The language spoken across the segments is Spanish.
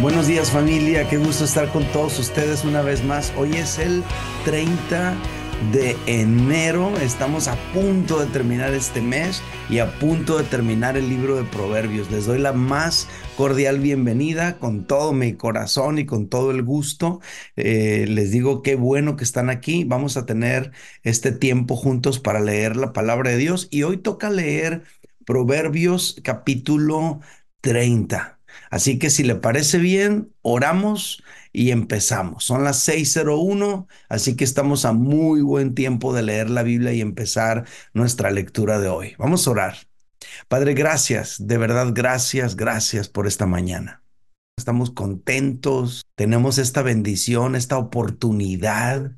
Buenos días familia, qué gusto estar con todos ustedes una vez más. Hoy es el 30 de enero, estamos a punto de terminar este mes y a punto de terminar el libro de Proverbios. Les doy la más cordial bienvenida con todo mi corazón y con todo el gusto. Les digo qué bueno que están aquí. Vamos a tener este tiempo juntos para leer la palabra de Dios y hoy toca leer Proverbios capítulo 30. Así que si le parece bien, oramos y empezamos. Son las 6:01, así que estamos a muy buen tiempo de leer la Biblia y empezar nuestra lectura de hoy. Vamos a orar. Padre, gracias, de verdad, gracias, gracias por esta mañana. Estamos contentos, tenemos esta bendición, esta oportunidad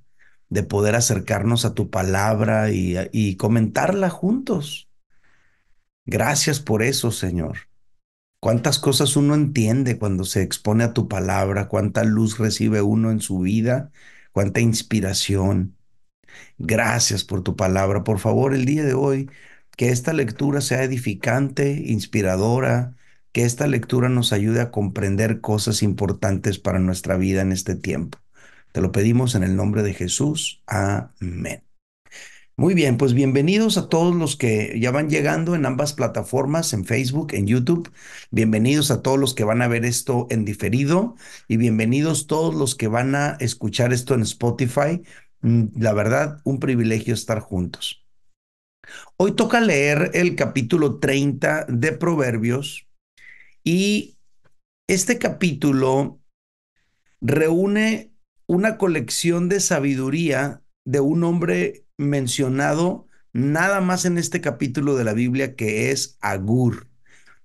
de poder acercarnos a tu palabra y comentarla juntos. Gracias por eso, Señor. Cuántas cosas uno entiende cuando se expone a tu palabra, cuánta luz recibe uno en su vida, cuánta inspiración. Gracias por tu palabra. Por favor, el día de hoy, que esta lectura sea edificante, inspiradora, que esta lectura nos ayude a comprender cosas importantes para nuestra vida en este tiempo. Te lo pedimos en el nombre de Jesús. Amén. Muy bien, pues bienvenidos a todos los que ya van llegando en ambas plataformas, en Facebook, en YouTube. Bienvenidos a todos los que van a ver esto en diferido y bienvenidos todos los que van a escuchar esto en Spotify. La verdad, un privilegio estar juntos. Hoy toca leer el capítulo 30 de Proverbios y este capítulo reúne una colección de sabiduría de un hombre mencionado nada más en este capítulo de la Biblia, que es Agur.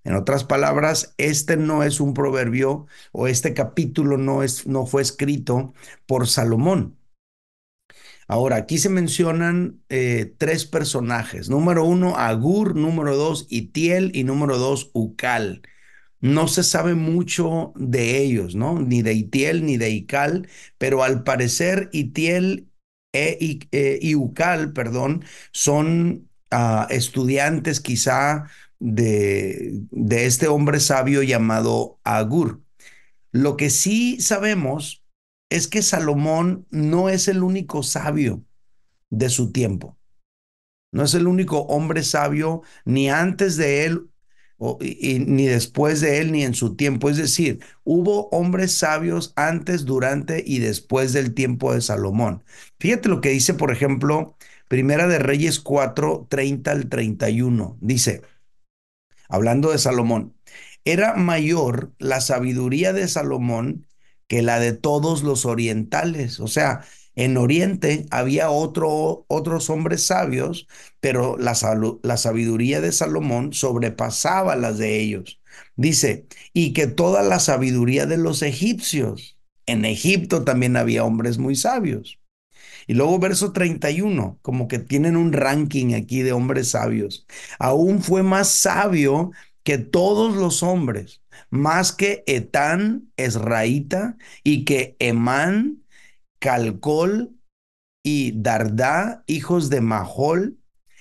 En otras palabras, este no es un proverbio o este capítulo no fue escrito por Salomón. Ahora, aquí se mencionan tres personajes. Número uno, Agur; número dos, Itiel; y número dos, Ucal. No se sabe mucho de ellos, ¿no? Ni de Itiel ni de Ical, pero al parecer Itiel y Ucal, perdón, son estudiantes quizá de este hombre sabio llamado Agur. Lo que sí sabemos es que Salomón no es el único sabio de su tiempo. No es el único hombre sabio, ni antes de él, ni después de él, ni en su tiempo. Es decir, hubo hombres sabios antes, durante y después del tiempo de Salomón. Fíjate lo que dice, por ejemplo, Primera de Reyes 4, 30 al 31. Dice, hablando de Salomón, era mayor la sabiduría de Salomón que la de todos los orientales. O sea, en Oriente había otros hombres sabios, pero la sabiduría de Salomón sobrepasaba las de ellos. Dice, y que toda la sabiduría de los egipcios. En Egipto también había hombres muy sabios. Y luego verso 31, como que tienen un ranking aquí de hombres sabios. Aún fue más sabio que todos los hombres, más que Etán, Esraíta, y que Emán, Calcol y Dardá, hijos de Mahol,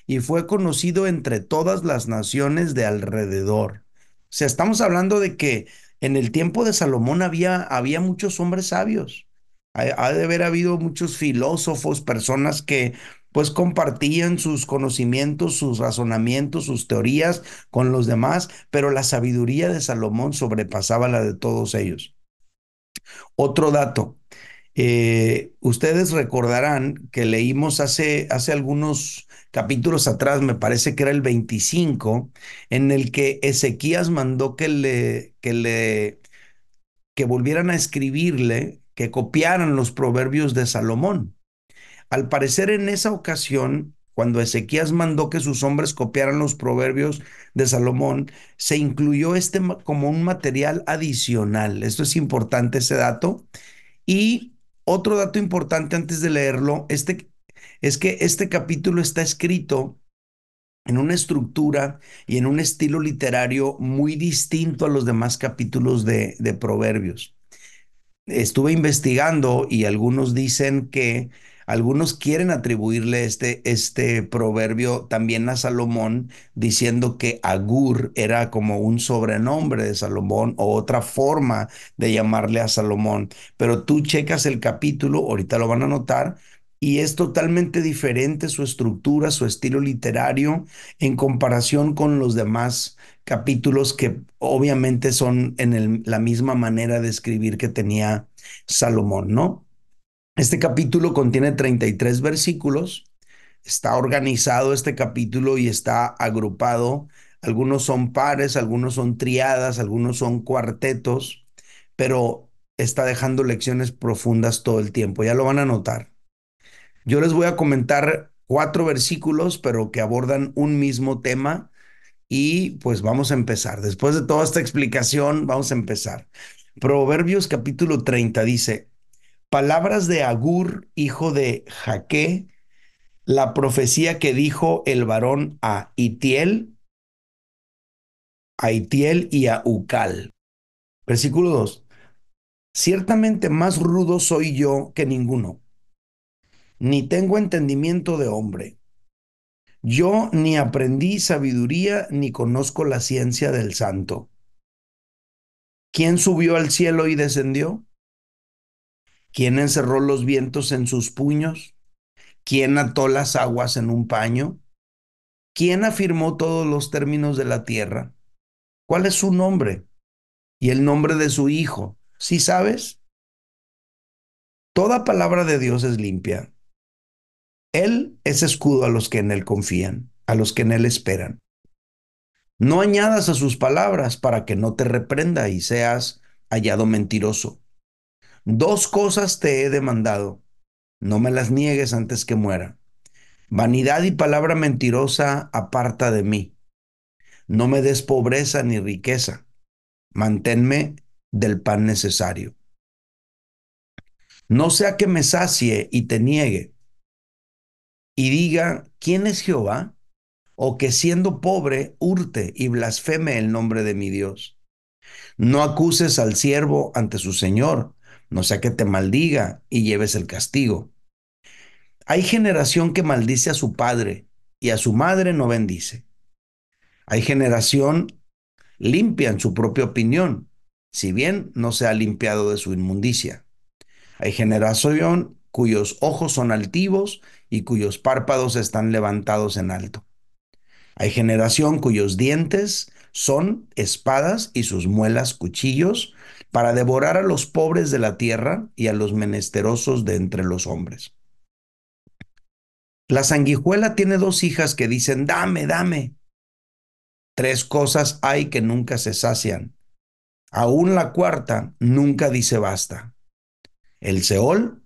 y fue conocido entre todas las naciones de alrededor. O sea, estamos hablando de que en el tiempo de Salomón había muchos hombres sabios. Ha de haber habido muchos filósofos, personas que pues compartían sus conocimientos, sus razonamientos, sus teorías con los demás, pero la sabiduría de Salomón sobrepasaba la de todos ellos. Otro dato, ustedes recordarán que leímos hace algunos capítulos atrás, me parece que era el 25, en el que Ezequías mandó que volvieran a escribirle, que copiaran los proverbios de Salomón. Al parecer en esa ocasión, cuando Ezequías mandó que sus hombres copiaran los proverbios de Salomón, se incluyó como un material adicional. Esto es importante, ese dato. Y otro dato importante antes de leerlo, es que este capítulo está escrito en una estructura y en un estilo literario muy distinto a los demás capítulos de Proverbios. Estuve investigando y algunos dicen que Algunos quieren atribuirle este proverbio también a Salomón, diciendo que Agur era como un sobrenombre de Salomón o otra forma de llamarle a Salomón. Pero tú checas el capítulo, ahorita lo van a notar, y es totalmente diferente su estructura, su estilo literario en comparación con los demás capítulos que obviamente son en la misma manera de escribir que tenía Salomón, ¿no? Este capítulo contiene 33 versículos, está organizado este capítulo y está agrupado. Algunos son pares, algunos son triadas, algunos son cuartetos, pero está dejando lecciones profundas todo el tiempo. Ya lo van a notar. Yo les voy a comentar 4 versículos, pero que abordan un mismo tema y pues vamos a empezar. Después de toda esta explicación, vamos a empezar. Proverbios capítulo 30 dice, palabras de Agur, hijo de Jaque, la profecía que dijo el varón a Itiel y a Ucal. Versículo 2. Ciertamente más rudo soy yo que ninguno, ni tengo entendimiento de hombre. Yo ni aprendí sabiduría, ni conozco la ciencia del santo. ¿Quién subió al cielo y descendió? ¿Quién encerró los vientos en sus puños? ¿Quién ató las aguas en un paño? ¿Quién afirmó todos los términos de la tierra? ¿Cuál es su nombre? Y el nombre de su hijo. ¿Sí sabes? Toda palabra de Dios es limpia. Él es escudo a los que en él confían, a los que en él esperan. No añadas a sus palabras para que no te reprenda y seas hallado mentiroso. Dos cosas te he demandado. No me las niegues antes que muera. Vanidad y palabra mentirosa aparta de mí. No me des pobreza ni riqueza. Manténme del pan necesario. No sea que me sacie y te niegue y diga, ¿quién es Jehová? O que siendo pobre hurte y blasfeme el nombre de mi Dios. No acuses al siervo ante su señor, no sea que te maldiga y lleves el castigo. Hay generación que maldice a su padre y a su madre no bendice. Hay generación limpia en su propia opinión, si bien no se ha limpiado de su inmundicia. Hay generación cuyos ojos son altivos y cuyos párpados están levantados en alto. Hay generación cuyos dientes son espadas y sus muelas cuchillos para devorar a los pobres de la tierra y a los menesterosos de entre los hombres. La sanguijuela tiene 2 hijas que dicen, dame, dame. 3 cosas hay que nunca se sacian. Aún la cuarta nunca dice basta. El Seol,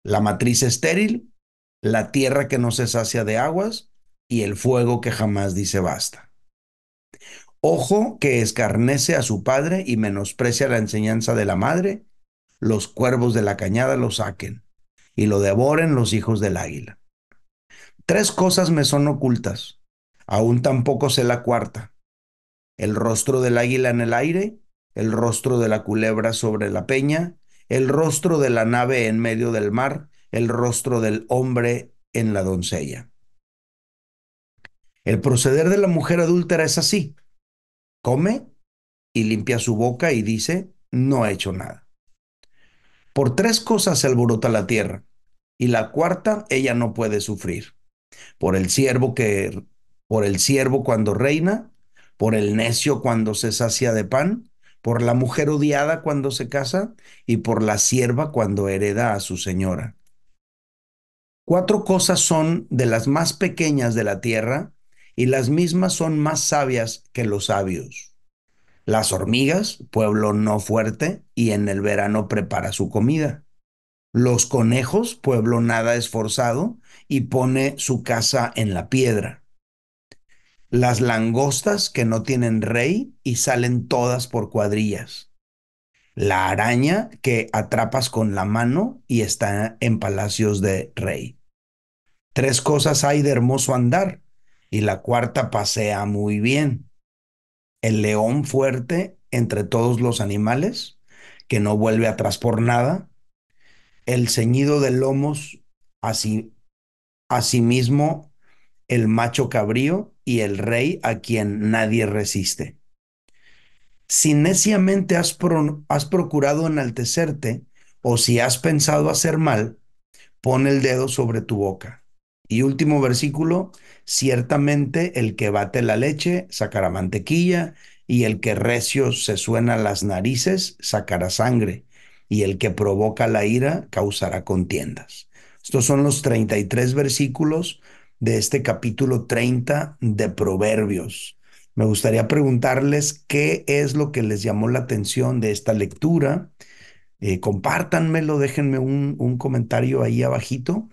la matriz estéril, la tierra que no se sacia de aguas y el fuego que jamás dice basta. Ojo que escarnece a su padre y menosprecia la enseñanza de la madre, los cuervos de la cañada lo saquen y lo devoren los hijos del águila. 3 cosas me son ocultas, aún tampoco sé la cuarta: el rostro del águila en el aire, el rostro de la culebra sobre la peña, el rostro de la nave en medio del mar, el rostro del hombre en la doncella. El proceder de la mujer adúltera es así: come y limpia su boca y dice, no he hecho nada. Por 3 cosas se alborota la tierra, y la cuarta ella no puede sufrir. Por el siervo que, por el siervo cuando reina, por el necio cuando se sacia de pan, por la mujer odiada cuando se casa, y por la sierva cuando hereda a su señora. 4 cosas son de las más pequeñas de la tierra, y las mismas son más sabias que los sabios. Las hormigas, pueblo no fuerte, y en el verano prepara su comida. Los conejos, pueblo nada esforzado, y pone su casa en la piedra. Las langostas que no tienen rey y salen todas por cuadrillas. La araña que atrapas con la mano y está en palacios de rey. 3 cosas hay de hermoso andar y la cuarta pasea muy bien: el león fuerte entre todos los animales, que no vuelve atrás por nada, el ceñido de lomos Así, asimismo, el macho cabrío y el rey a quien nadie resiste. Si neciamente has procurado enaltecerte, o si has pensado hacer mal, pon el dedo sobre tu boca. Y último versículo, ciertamente el que bate la leche sacará mantequilla, y el que recio se suena las narices sacará sangre, y el que provoca la ira causará contiendas. Estos son los 33 versículos de este capítulo 30 de Proverbios. Me gustaría preguntarles qué es lo que les llamó la atención de esta lectura. Compártanmelo, déjenme un comentario ahí abajito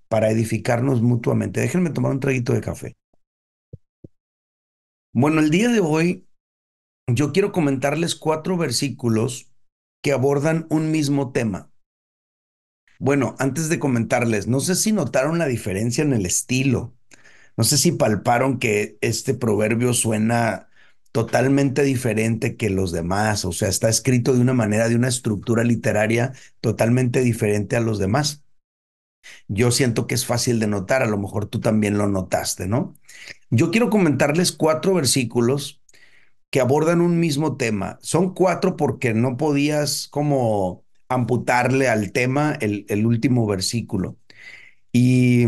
para edificarnos mutuamente. Déjenme tomar un traguito de café. Bueno, el día de hoy yo quiero comentarles 4 versículos que abordan un mismo tema. Bueno, antes de comentarles, no sé si notaron la diferencia en el estilo. No sé si palparon que este proverbio suena totalmente diferente que los demás, o sea, está escrito de una manera, de una estructura literaria totalmente diferente a los demás. Yo siento que es fácil de notar, a lo mejor tú también lo notaste, ¿no? Yo quiero comentarles 4 versículos que abordan un mismo tema. Son 4 porque no podías como amputarle al tema el último versículo. Y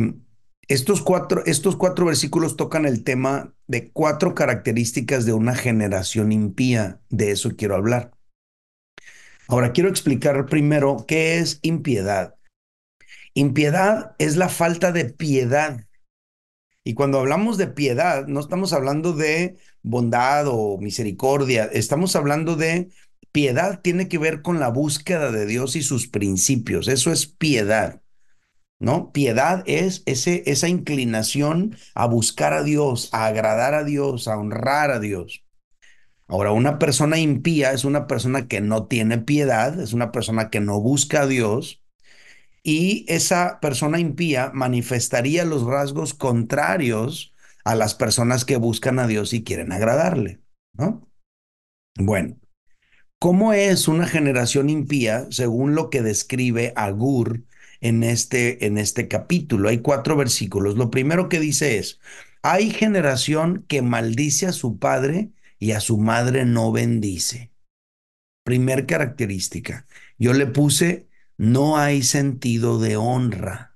estos cuatro versículos tocan el tema de 4 características de una generación impía. De eso quiero hablar. Ahora quiero explicar primero qué es impiedad. Impiedad es la falta de piedad. Y cuando hablamos de piedad, no estamos hablando de bondad o misericordia, estamos hablando de piedad, tiene que ver con la búsqueda de Dios y sus principios. Eso es piedad. ¿No? Piedad es esa inclinación a buscar a Dios, a agradar a Dios, a honrar a Dios. Ahora, una persona impía es una persona que no tiene piedad, es una persona que no busca a Dios, y esa persona impía manifestaría los rasgos contrarios a las personas que buscan a Dios y quieren agradarle, ¿no? Bueno. ¿Cómo es una generación impía según lo que describe Agur en este capítulo? Hay 4 versículos. Lo primero que dice es, hay generación que maldice a su padre y a su madre no bendice. Primer característica. Yo le puse, no hay sentido de honra.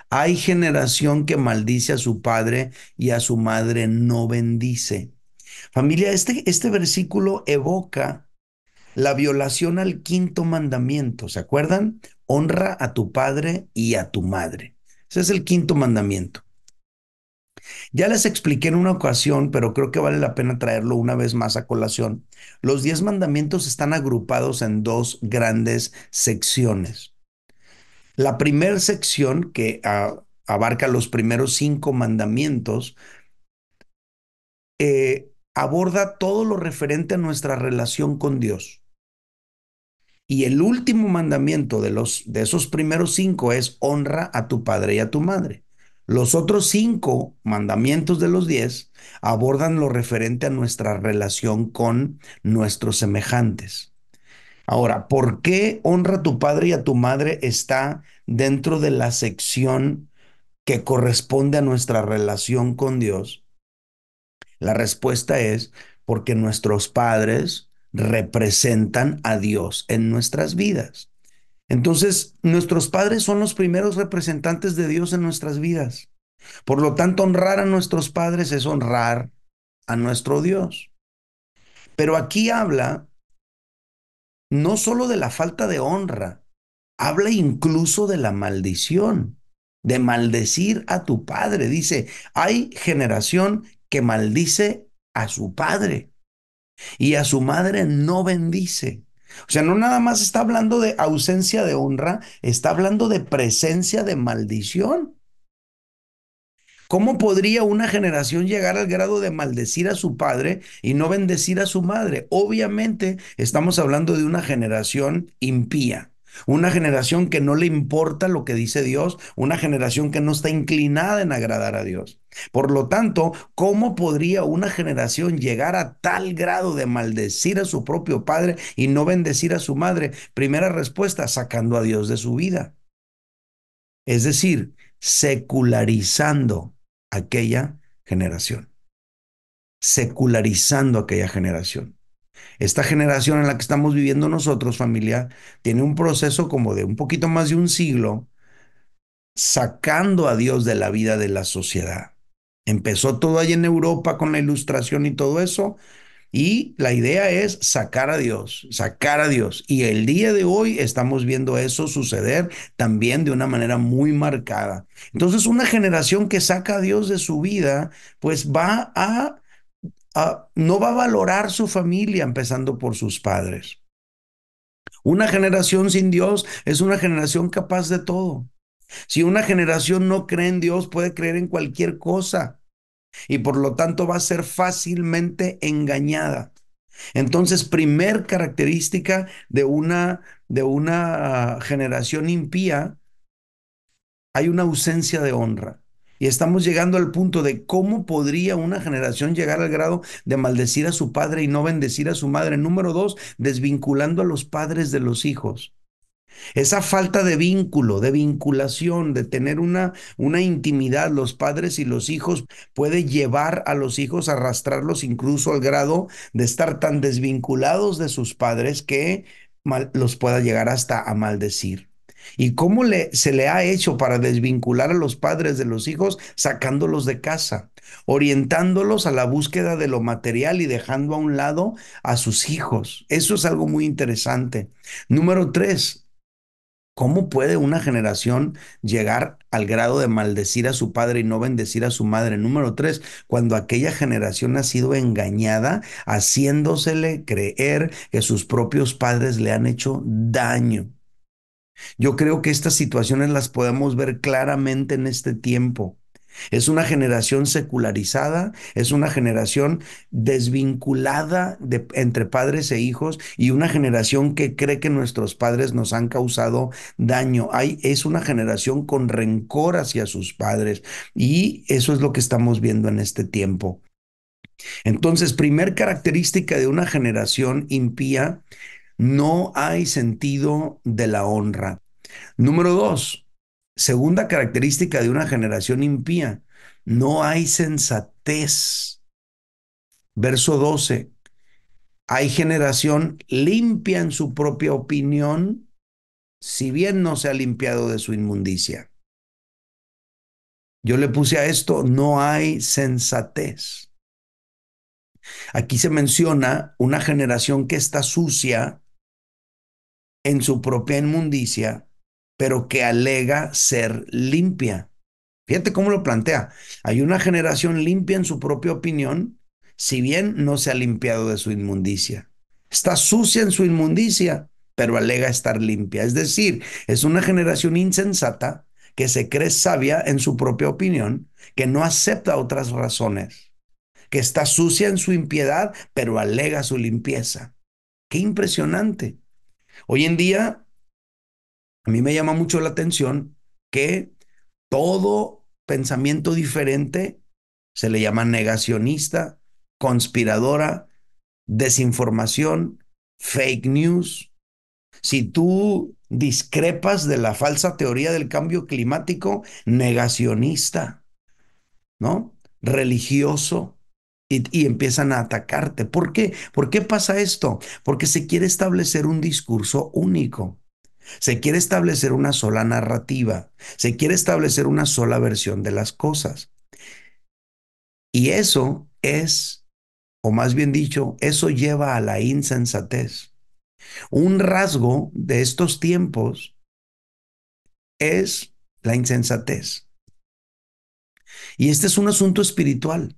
Hay generación que maldice a su padre y a su madre no bendice. Familia, este versículo evoca la violación al quinto mandamiento, ¿se acuerdan? Honra a tu padre y a tu madre. Ese es el quinto mandamiento. Ya les expliqué en una ocasión, pero creo que vale la pena traerlo una vez más a colación. Los 10 mandamientos están agrupados en 2 grandes secciones. La primera sección, que abarca los primeros 5 mandamientos, aborda todo lo referente a nuestra relación con Dios. Y el último mandamiento de esos primeros 5 es honra a tu padre y a tu madre. Los otros 5 mandamientos de los 10 abordan lo referente a nuestra relación con nuestros semejantes. Ahora, ¿por qué honra a tu padre y a tu madre está dentro de la sección que corresponde a nuestra relación con Dios? La respuesta es porque nuestros padres representan a Dios en nuestras vidas. Entonces, nuestros padres son los primeros representantes de Dios en nuestras vidas. Por lo tanto, honrar a nuestros padres es honrar a nuestro Dios. Pero aquí habla no solo de la falta de honra, habla incluso de la maldición, de maldecir a tu padre. Dice, hay generación que maldice a su padre y a su madre no bendice. O sea, no nada más está hablando de ausencia de honra, está hablando de presencia de maldición. ¿Cómo podría una generación llegar al grado de maldecir a su padre y no bendecir a su madre? Obviamente estamos hablando de una generación impía, una generación que no le importa lo que dice Dios, una generación que no está inclinada en agradar a Dios. Por lo tanto, ¿cómo podría una generación llegar a tal grado de maldecir a su propio padre y no bendecir a su madre? Primera respuesta, sacando a Dios de su vida. Es decir, secularizando aquella generación, secularizando aquella generación. Esta generación en la que estamos viviendo nosotros, familia, tiene un proceso como de un poquito más de un siglo sacando a Dios de la vida de la sociedad. Empezó todo ahí en Europa con la ilustración y todo eso, y la idea es sacar a Dios, sacar a Dios. Y el día de hoy estamos viendo eso suceder también de una manera muy marcada. Entonces, una generación que saca a Dios de su vida, pues no va a valorar su familia, empezando por sus padres. Una generación sin Dios es una generación capaz de todo. Si una generación no cree en Dios, puede creer en cualquier cosa y por lo tanto va a ser fácilmente engañada. Entonces, primer característica de una generación impía, hay una ausencia de honra. Y estamos llegando al punto de cómo podría una generación llegar al grado de maldecir a su padre y no bendecir a su madre. Número dos, desvinculando a los padres de los hijos. Esa falta de vínculo, de vinculación, de tener una intimidad, los padres y los hijos, puede llevar a los hijos a arrastrarlos incluso al grado de estar tan desvinculados de sus padres que los pueda llegar hasta a maldecir. ¿Y cómo se le ha hecho para desvincular a los padres de los hijos? Sacándolos de casa, orientándolos a la búsqueda de lo material y dejando a un lado a sus hijos. Eso es algo muy interesante. Número tres, ¿cómo puede una generación llegar al grado de maldecir a su padre y no bendecir a su madre? Número tres, cuando aquella generación ha sido engañada, haciéndosele creer que sus propios padres le han hecho daño. Yo creo que estas situaciones las podemos ver claramente en este tiempo. Es una generación secularizada, es una generación desvinculada entre padres e hijos y una generación que cree que nuestros padres nos han causado daño. Es una generación con rencor hacia sus padres y eso es lo que estamos viendo en este tiempo. Entonces, primer característica de una generación impía, no hay sentido de la honra. Número dos, segunda característica de una generación impía, no hay sensatez. Verso 12, hay generación limpia en su propia opinión, si bien no se ha limpiado de su inmundicia. Yo le puse a esto, no hay sensatez. Aquí se menciona una generación que está sucia en su propia inmundicia, pero que alega ser limpia. Fíjate cómo lo plantea. Hay una generación limpia en su propia opinión, si bien no se ha limpiado de su inmundicia. Está sucia en su inmundicia, pero alega estar limpia. Es decir, es una generación insensata que se cree sabia en su propia opinión, que no acepta otras razones, que está sucia en su impiedad, pero alega su limpieza. Qué impresionante. Hoy en día, a mí me llama mucho la atención que todo pensamiento diferente se le llama negacionista, conspiradora, desinformación, fake news. Si tú discrepas de la falsa teoría del cambio climático, negacionista, ¿no? Religioso. Y empiezan a atacarte. ¿Por qué? ¿Por qué pasa esto? Porque se quiere establecer un discurso único. Se quiere establecer una sola narrativa, se quiere establecer una sola versión de las cosas. Y eso es, o más bien dicho, eso lleva a la insensatez. Un rasgo de estos tiempos es la insensatez. Y este es un asunto espiritual.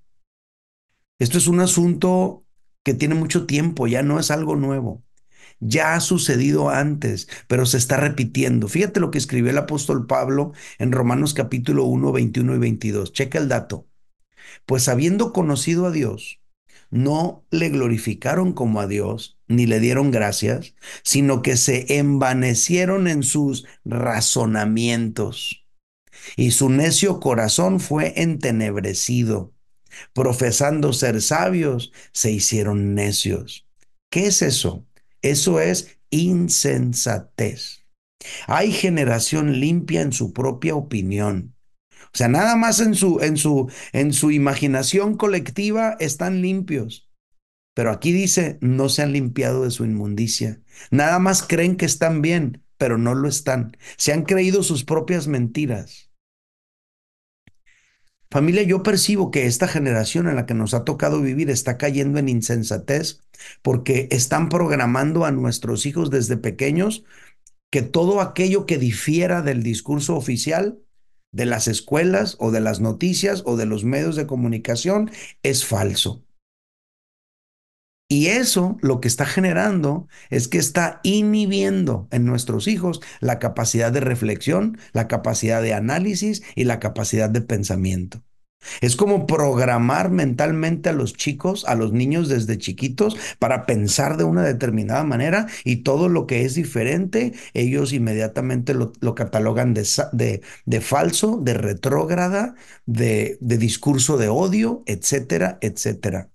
Esto es un asunto que tiene mucho tiempo, ya no es algo nuevo. Ya ha sucedido antes, pero se está repitiendo. Fíjate lo que escribió el apóstol Pablo en Romanos capítulo 1, 21 y 22. Checa el dato. Pues habiendo conocido a Dios, no le glorificaron como a Dios, ni le dieron gracias, sino que se envanecieron en sus razonamientos, y su necio corazón fue entenebrecido. Profesando ser sabios, se hicieron necios. ¿Qué es eso? Eso es insensatez. Hay generación limpia en su propia opinión. O sea, nada más en su imaginación colectiva están limpios. Pero aquí dice, no se han limpiado de su inmundicia. Nada más creen que están bien, pero no lo están. Se han creído sus propias mentiras. Familia, yo percibo que esta generación en la que nos ha tocado vivir está cayendo en insensatez porque están programando a nuestros hijos desde pequeños que todo aquello que difiera del discurso oficial, de las escuelas o de las noticias o de los medios de comunicación es falso. Y eso lo que está generando es que está inhibiendo en nuestros hijos la capacidad de reflexión, la capacidad de análisis y la capacidad de pensamiento. Es como programar mentalmente a los chicos, a los niños desde chiquitos para pensar de una determinada manera y todo lo que es diferente, ellos inmediatamente lo catalogan de falso, de retrógrada, de discurso de odio, etcétera, etcétera.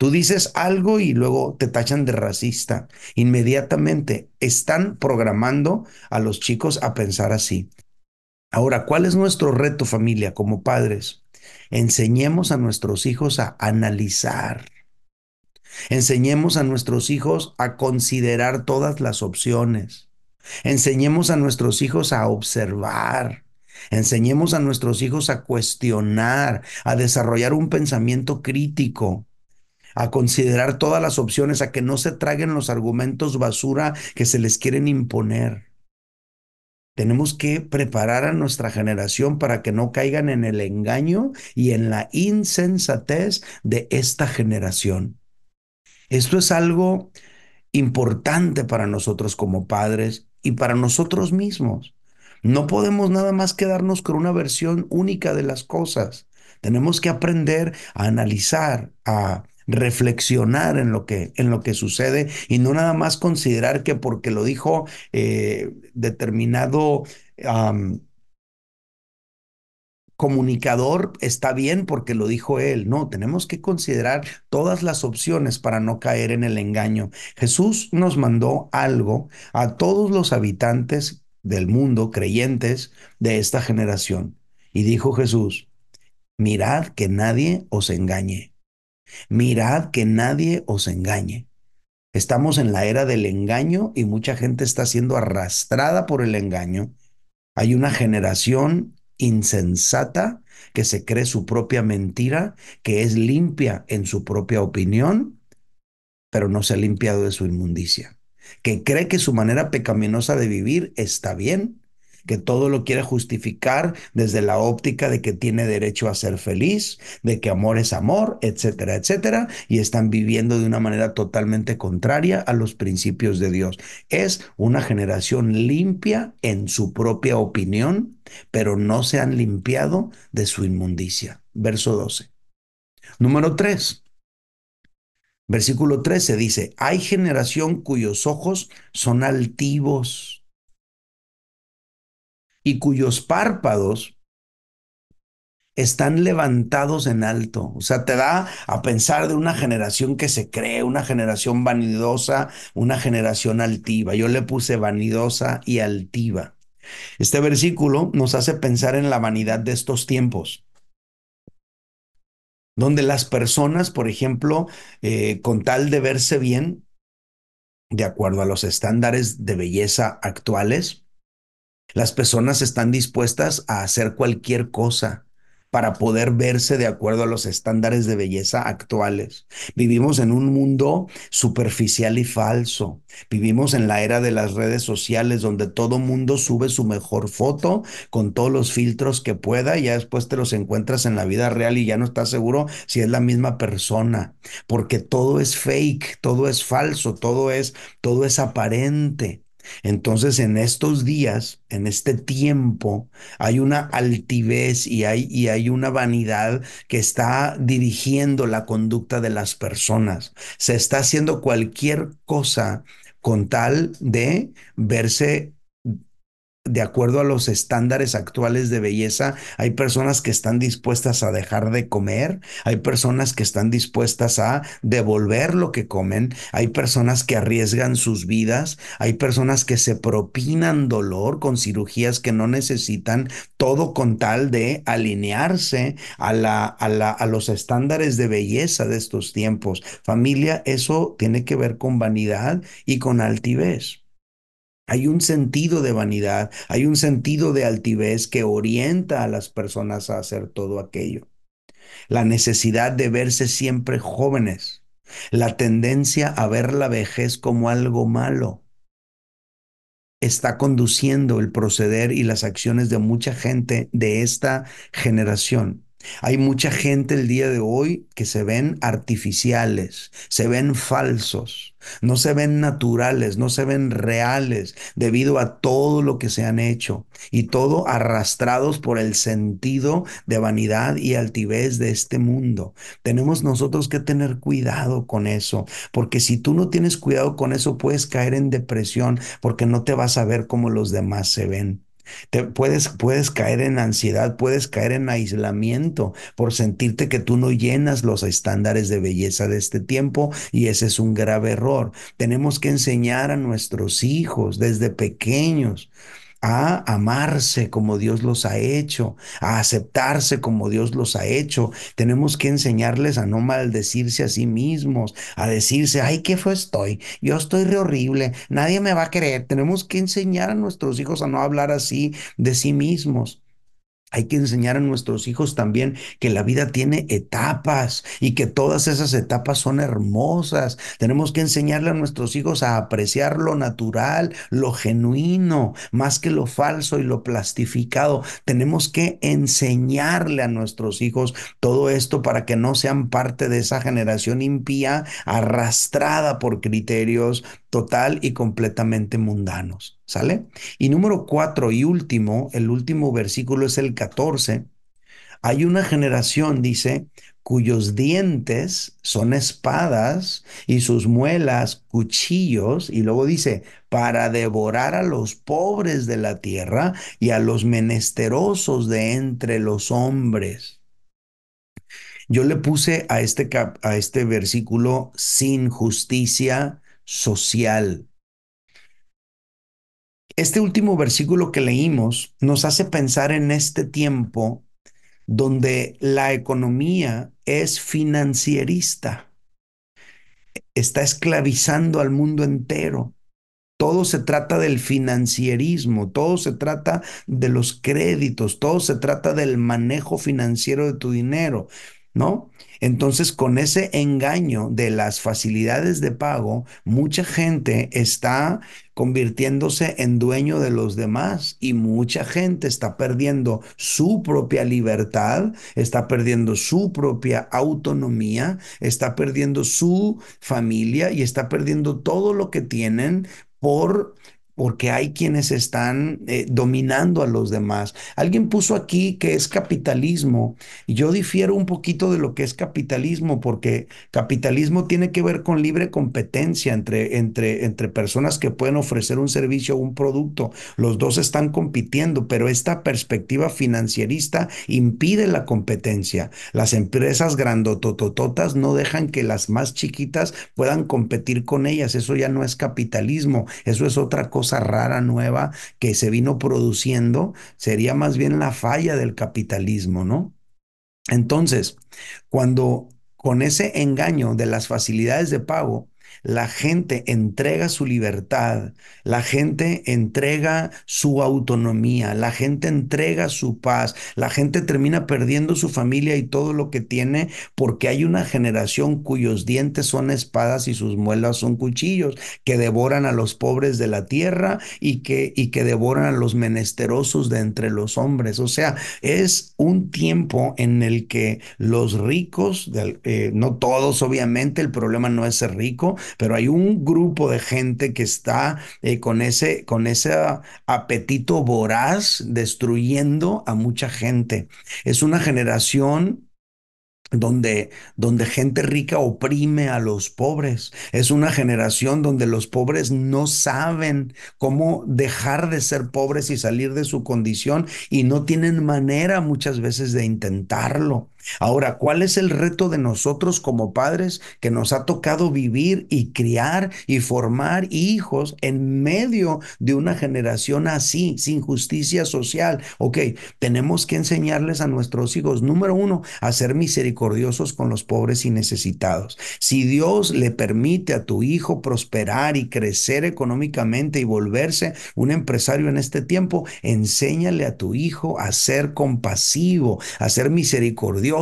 Tú dices algo y luego te tachan de racista. Inmediatamente están programando a los chicos a pensar así. Ahora, ¿cuál es nuestro reto, familia, como padres? Enseñemos a nuestros hijos a analizar. Enseñemos a nuestros hijos a considerar todas las opciones. Enseñemos a nuestros hijos a observar. Enseñemos a nuestros hijos a cuestionar, a desarrollar un pensamiento crítico, a considerar todas las opciones, a que no se traguen los argumentos basura que se les quieren imponer. Tenemos que preparar a nuestra generación para que no caigan en el engaño y en la insensatez de esta generación. Esto es algo importante para nosotros como padres y para nosotros mismos. No podemos nada más quedarnos con una versión única de las cosas. Tenemos que aprender a analizar, a reflexionar en lo que sucede y no nada más considerar que porque lo dijo determinado um, comunicador está bien porque lo dijo él. No, tenemos que considerar todas las opciones para no caer en el engaño. Jesús nos mandó algo a todos los habitantes del mundo, creyentes de esta generación. Y dijo Jesús, mirad que nadie os engañe. Mirad que nadie os engañe. Estamos en la era del engaño y mucha gente está siendo arrastrada por el engaño. Hay una generación insensata que se cree su propia mentira, que es limpia en su propia opinión, pero no se ha limpiado de su inmundicia, que cree que su manera pecaminosa de vivir está bien, que todo lo quiere justificar desde la óptica de que tiene derecho a ser feliz, de que amor es amor, etcétera, etcétera, y están viviendo de una manera totalmente contraria a los principios de Dios. Es una generación limpia en su propia opinión, pero no se han limpiado de su inmundicia. Verso 12. Número 3. Versículo 13 dice, hay generación cuyos ojos son altivos y cuyos párpados están levantados en alto. O sea, te da a pensar de una generación que se cree, una generación vanidosa, una generación altiva. Yo le puse vanidosa y altiva. Este versículo nos hace pensar en la vanidad de estos tiempos, donde las personas, por ejemplo, con tal de verse bien, de acuerdo a los estándares de belleza actuales, las personas están dispuestas a hacer cualquier cosa para poder verse de acuerdo a los estándares de belleza actuales. Vivimos en un mundo superficial y falso. Vivimos en la era de las redes sociales donde todo mundo sube su mejor foto con todos los filtros que pueda y ya después te los encuentras en la vida real y ya no estás seguro si es la misma persona, porque todo es fake, todo es falso, todo es aparente. Entonces, en estos días, en este tiempo, hay una altivez y hay una vanidad que está dirigiendo la conducta de las personas. Se está haciendo cualquier cosa con tal de verse de acuerdo a los estándares actuales de belleza. Hay personas que están dispuestas a dejar de comer, hay personas que están dispuestas a devolver lo que comen, hay personas que arriesgan sus vidas, hay personas que se propinan dolor con cirugías que no necesitan, todo con tal de alinearse a los estándares de belleza de estos tiempos. Familia, eso tiene que ver con vanidad y con altivez. Hay un sentido de vanidad, hay un sentido de altivez que orienta a las personas a hacer todo aquello. La necesidad de verse siempre jóvenes, la tendencia a ver la vejez como algo malo, está conduciendo el proceder y las acciones de mucha gente de esta generación. Hay mucha gente el día de hoy que se ven artificiales, se ven falsos, no se ven naturales, no se ven reales debido a todo lo que se han hecho y todo arrastrados por el sentido de vanidad y altivez de este mundo. Tenemos nosotros que tener cuidado con eso, porque si tú no tienes cuidado con eso puedes caer en depresión porque no te vas a ver como los demás se ven. Puedes caer en ansiedad, puedes caer en aislamiento por sentirte que tú no llenas los estándares de belleza de este tiempo y ese es un grave error. Tenemos que enseñar a nuestros hijos desde pequeños a amarse como Dios los ha hecho, a aceptarse como Dios los ha hecho. Tenemos que enseñarles a no maldecirse a sí mismos, a decirse, ay, qué fue estoy, yo estoy re horrible, nadie me va a querer. Tenemos que enseñar a nuestros hijos a no hablar así de sí mismos. Hay que enseñar a nuestros hijos también que la vida tiene etapas y que todas esas etapas son hermosas. Tenemos que enseñarle a nuestros hijos a apreciar lo natural, lo genuino, más que lo falso y lo plastificado. Tenemos que enseñarle a nuestros hijos todo esto para que no sean parte de esa generación impía arrastrada por criterios total y completamente mundanos. ¿Sale? Y número cuatro y último, el último versículo es el 14. Hay una generación, dice, cuyos dientes son espadas y sus muelas cuchillos, y luego dice, para devorar a los pobres de la tierra y a los menesterosos de entre los hombres. Yo le puse a este versículo sin justicia social. Este último versículo que leímos nos hace pensar en este tiempo donde la economía es financierista, está esclavizando al mundo entero. Todo se trata del financierismo, todo se trata de los créditos, todo se trata del manejo financiero de tu dinero, ¿no? Entonces, con ese engaño de las facilidades de pago, mucha gente está convirtiéndose en dueño de los demás y mucha gente está perdiendo su propia libertad, está perdiendo su propia autonomía, está perdiendo su familia y está perdiendo todo lo que tienen porque hay quienes están dominando a los demás. Alguien puso aquí que es capitalismo y yo difiero un poquito de lo que es capitalismo porque capitalismo tiene que ver con libre competencia entre personas que pueden ofrecer un servicio o un producto. Los dos están compitiendo, pero esta perspectiva financierista impide la competencia. Las empresas grandototototas no dejan que las más chiquitas puedan competir con ellas. Eso ya no es capitalismo, eso es otra cosa rara, nueva que se vino produciendo. Sería más bien la falla del capitalismo, ¿no? Entonces, cuando con ese engaño de las facilidades de pago, la gente entrega su libertad, la gente entrega su autonomía, la gente entrega su paz, la gente termina perdiendo su familia y todo lo que tiene porque hay una generación cuyos dientes son espadas y sus muelas son cuchillos, que devoran a los pobres de la tierra y que devoran a los menesterosos de entre los hombres. O sea, es un tiempo en el que los ricos, no todos obviamente, el problema no es ser rico, pero hay un grupo de gente que está con ese apetito voraz destruyendo a mucha gente. Es una generación donde gente rica oprime a los pobres. Es una generación donde los pobres no saben cómo dejar de ser pobres y salir de su condición y no tienen manera muchas veces de intentarlo. Ahora, ¿cuál es el reto de nosotros como padres que nos ha tocado vivir y criar y formar hijos en medio de una generación así, sin justicia social? Ok, tenemos que enseñarles a nuestros hijos, número uno, a ser misericordiosos con los pobres y necesitados. Si Dios le permite a tu hijo prosperar y crecer económicamente y volverse un empresario en este tiempo, enséñale a tu hijo a ser compasivo, a ser misericordioso,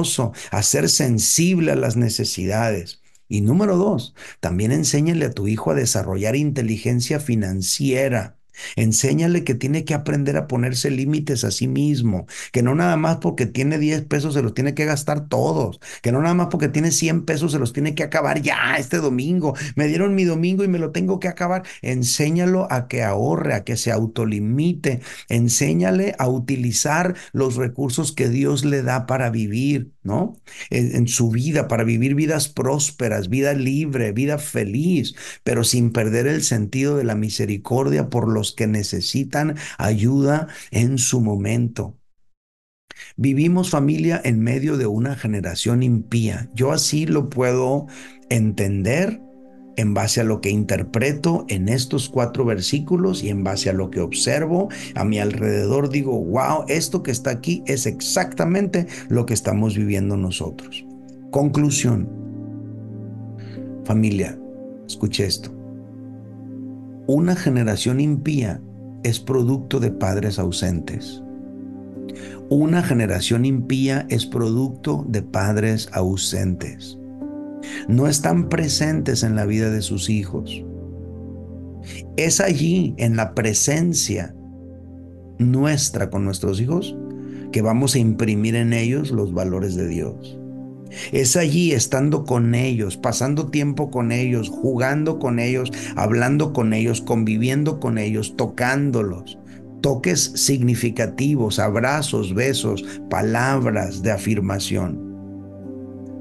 a ser sensible a las necesidades. Y número dos, también enséñale a tu hijo a desarrollar inteligencia financiera. Enséñale que tiene que aprender a ponerse límites a sí mismo, que no nada más porque tiene 10 pesos se los tiene que gastar todos, que no nada más porque tiene 100 pesos se los tiene que acabar ya este domingo. Me dieron mi domingo y me lo tengo que acabar. Enséñalo a que ahorre, a que se autolimite. Enséñale a utilizar los recursos que Dios le da para vivir, ¿no? En su vida, para vivir vidas prósperas, vida libre, vida feliz, pero sin perder el sentido de la misericordia por los que necesitan ayuda en su momento. Vivimos, familia, en medio de una generación impía. Yo así lo puedo entender en base a lo que interpreto en estos 4 versículos y en base a lo que observo a mi alrededor. Digo, wow, esto que está aquí es exactamente lo que estamos viviendo nosotros. Conclusión, familia, escuche esto. Una generación impía es producto de padres ausentes. Una generación impía es producto de padres ausentes. No están presentes en la vida de sus hijos. Es allí, en la presencia nuestra con nuestros hijos, que vamos a imprimir en ellos los valores de Dios. Es allí, estando con ellos, pasando tiempo con ellos, jugando con ellos, hablando con ellos, conviviendo con ellos, tocándolos. Toques significativos, abrazos, besos, palabras de afirmación,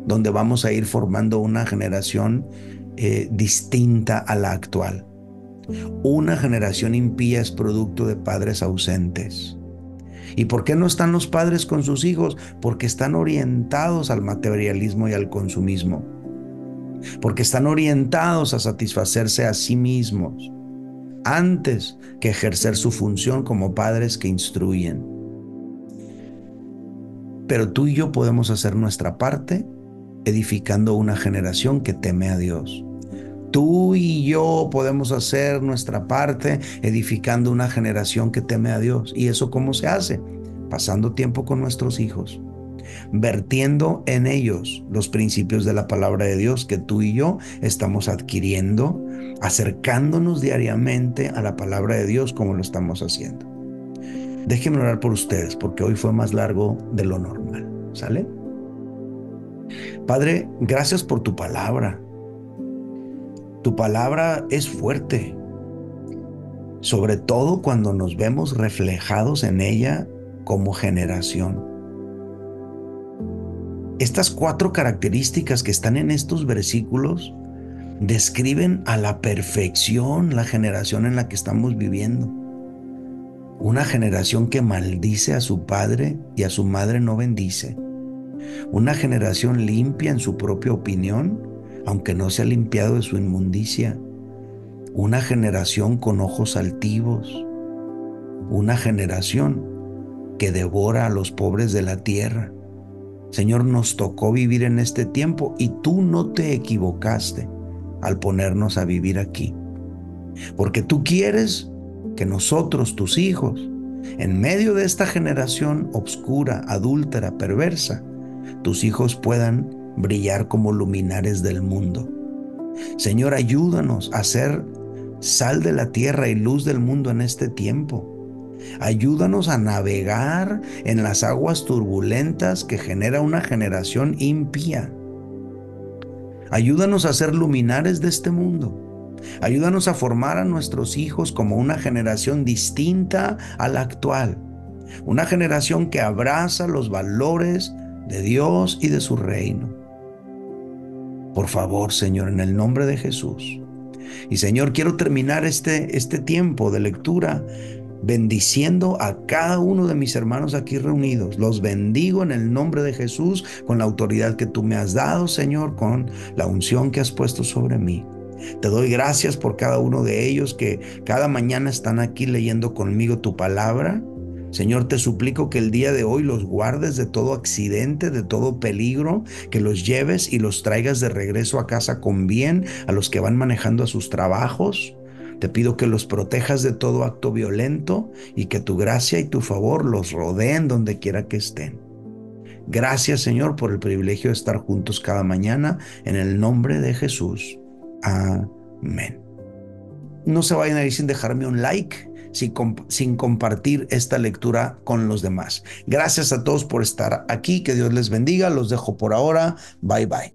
donde vamos a ir formando una generación distinta a la actual. Una generación impía es producto de padres ausentes. ¿Y por qué no están los padres con sus hijos? Porque están orientados al materialismo y al consumismo. Porque están orientados a satisfacerse a sí mismos antes que ejercer su función como padres que instruyen. Pero tú y yo podemos hacer nuestra parte edificando una generación que teme a Dios. Tú y yo podemos hacer nuestra parte edificando una generación que teme a Dios. ¿Y eso cómo se hace? Pasando tiempo con nuestros hijos, vertiendo en ellos los principios de la palabra de Dios que tú y yo estamos adquiriendo, acercándonos diariamente a la palabra de Dios como lo estamos haciendo. Déjenme orar por ustedes porque hoy fue más largo de lo normal. ¿Sale? Padre, gracias por tu palabra. Tu palabra es fuerte, sobre todo cuando nos vemos reflejados en ella como generación. Estas 4 características que están en estos versículos describen a la perfección la generación en la que estamos viviendo. Una generación que maldice a su padre y a su madre no bendice. Una generación limpia en su propia opinión, aunque no se ha limpiado de su inmundicia. Una generación con ojos altivos. Una generación que devora a los pobres de la tierra. Señor, nos tocó vivir en este tiempo y tú no te equivocaste al ponernos a vivir aquí. Porque tú quieres que nosotros, tus hijos, en medio de esta generación obscura, adúltera, perversa, tus hijos puedan brillar como luminares del mundo. Señor, ayúdanos a ser sal de la tierra y luz del mundo en este tiempo. Ayúdanos a navegar en las aguas turbulentas que genera una generación impía. Ayúdanos a ser luminares de este mundo. Ayúdanos a formar a nuestros hijos como una generación distinta a la actual. Una generación que abraza los valores de Dios y de su reino. Por favor, Señor, en el nombre de Jesús. Y Señor, quiero terminar este tiempo de lectura bendiciendo a cada uno de mis hermanos aquí reunidos. Los bendigo en el nombre de Jesús, con la autoridad que tú me has dado, Señor, con la unción que has puesto sobre mí. Te doy gracias por cada uno de ellos que cada mañana están aquí leyendo conmigo tu palabra. Señor, te suplico que el día de hoy los guardes de todo accidente, de todo peligro, que los lleves y los traigas de regreso a casa con bien a los que van manejando a sus trabajos. Te pido que los protejas de todo acto violento y que tu gracia y tu favor los rodeen donde quiera que estén. Gracias, Señor, por el privilegio de estar juntos cada mañana, en el nombre de Jesús. Amén. No se vayan a ir sin dejarme un like, sin compartir esta lectura con los demás. Gracias a todos por estar aquí. Que Dios les bendiga. Los dejo por ahora. Bye bye.